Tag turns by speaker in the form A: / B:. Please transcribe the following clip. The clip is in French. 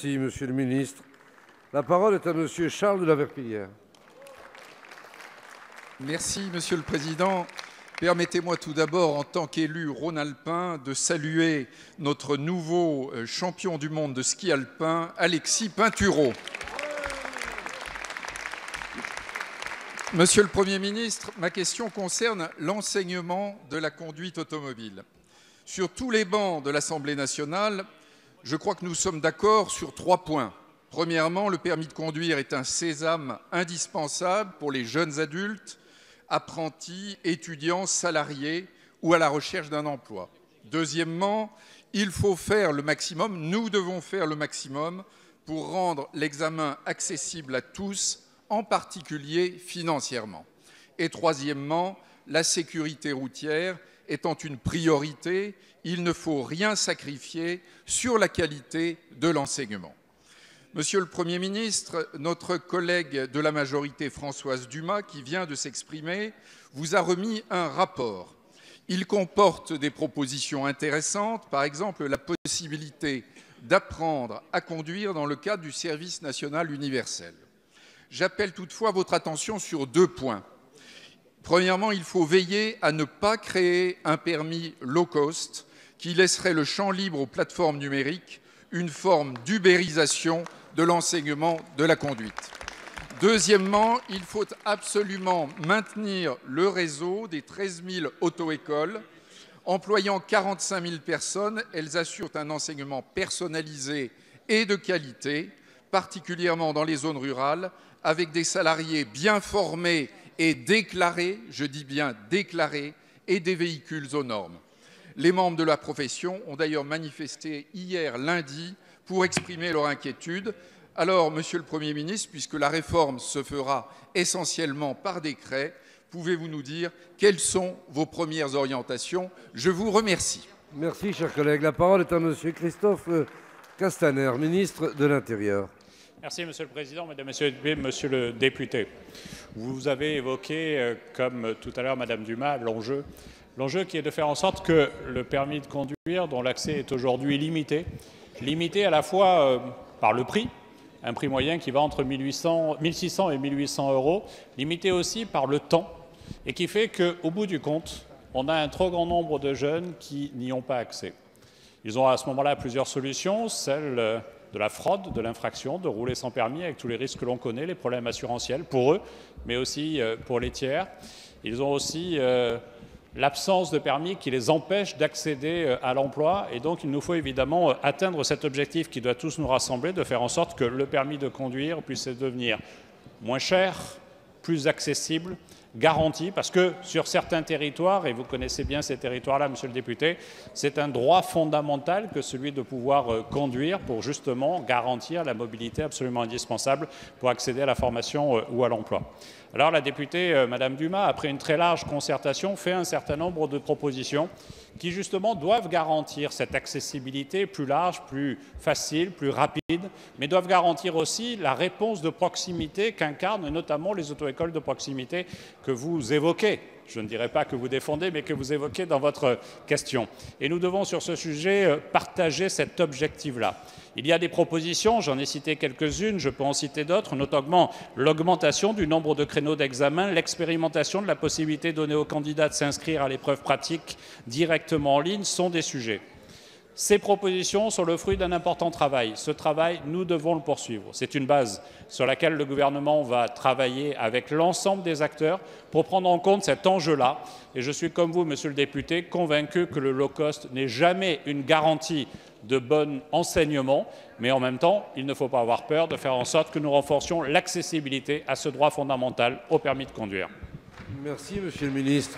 A: Merci, Monsieur le ministre. La parole est à Monsieur Charles de la Verpillière.
B: Merci, Monsieur le Président. Permettez-moi tout d'abord, en tant qu'élu rhône-alpin, de saluer notre nouveau champion du monde de ski alpin, Alexis Pinturault. Monsieur le Premier ministre, ma question concerne l'enseignement de la conduite automobile. Sur tous les bancs de l'Assemblée nationale, je crois que nous sommes d'accord sur 3 points. Premièrement, le permis de conduire est un sésame indispensable pour les jeunes adultes, apprentis, étudiants, salariés ou à la recherche d'un emploi. Deuxièmement, il faut faire le maximum, nous devons faire le maximum pour rendre l'examen accessible à tous, en particulier financièrement. Et troisièmement, la sécurité routière étant une priorité, il ne faut rien sacrifier sur la qualité de l'enseignement. Monsieur le Premier ministre, notre collègue de la majorité, Françoise Dumas, qui vient de s'exprimer, vous a remis un rapport. Il comporte des propositions intéressantes, par exemple la possibilité d'apprendre à conduire dans le cadre du service national universel. J'appelle toutefois votre attention sur 2 points. Premièrement, il faut veiller à ne pas créer un permis low cost qui laisserait le champ libre aux plateformes numériques, une forme d'ubérisation de l'enseignement de la conduite. Deuxièmement, il faut absolument maintenir le réseau des 13 000 auto-écoles. Employant 45 000 personnes, elles assurent un enseignement personnalisé et de qualité, particulièrement dans les zones rurales, avec des salariés bien formés et déclarés, je dis bien déclarés, et des véhicules aux normes. Les membres de la profession ont d'ailleurs manifesté hier lundi pour exprimer leur inquiétude. Alors, Monsieur le Premier ministre, puisque la réforme se fera essentiellement par décret, pouvez-vous nous dire quelles sont vos premières orientations? Je vous remercie.
A: Merci, cher collègue. La parole est à Monsieur Christophe Castaner, ministre de l'Intérieur.
C: Merci, Monsieur le Président, Mesdames, Monsieur le député. Vous avez évoqué, comme tout à l'heure Madame Dumas, l'enjeu qui est de faire en sorte que le permis de conduire, dont l'accès est aujourd'hui limité à la fois par le prix, un prix moyen qui va entre 1 600 et 1 800 euros, limité aussi par le temps, et qui fait qu'au bout du compte, on a un trop grand nombre de jeunes qui n'y ont pas accès. Ils ont à ce moment-là plusieurs solutions, celle de la fraude, de l'infraction, de rouler sans permis avec tous les risques que l'on connaît, les problèmes assurantiels pour eux, mais aussi pour les tiers. Ils ont aussi l'absence de permis qui les empêche d'accéder à l'emploi. Et donc, il nous faut évidemment atteindre cet objectif qui doit tous nous rassembler, de faire en sorte que le permis de conduire puisse devenir moins cher, plus accessible, garanti, parce que sur certains territoires, et vous connaissez bien ces territoires-là, Monsieur le député, c'est un droit fondamental que celui de pouvoir conduire pour justement garantir la mobilité absolument indispensable pour accéder à la formation ou à l'emploi. Alors la députée Madame Dumas, après une très large concertation, fait un certain nombre de propositions qui justement doivent garantir cette accessibilité plus large, plus facile, plus rapide, mais doivent garantir aussi la réponse de proximité qu'incarnent notamment les auto-écoles de proximité que vous évoquez. Je ne dirais pas que vous défendez, mais que vous évoquez dans votre question. Et nous devons, sur ce sujet, partager cet objectif-là. Il y a des propositions, j'en ai cité quelques-unes, je peux en citer d'autres, notamment l'augmentation du nombre de créneaux d'examen, l'expérimentation de la possibilité donnée aux candidats de s'inscrire à l'épreuve pratique directement en ligne sont des sujets. Ces propositions sont le fruit d'un important travail. Ce travail, nous devons le poursuivre. C'est une base sur laquelle le gouvernement va travailler avec l'ensemble des acteurs pour prendre en compte cet enjeu-là. Et je suis, comme vous, Monsieur le député, convaincu que le low-cost n'est jamais une garantie de bon enseignement, mais en même temps, il ne faut pas avoir peur de faire en sorte que nous renforcions l'accessibilité à ce droit fondamental au permis de conduire.
A: Merci, Monsieur le ministre.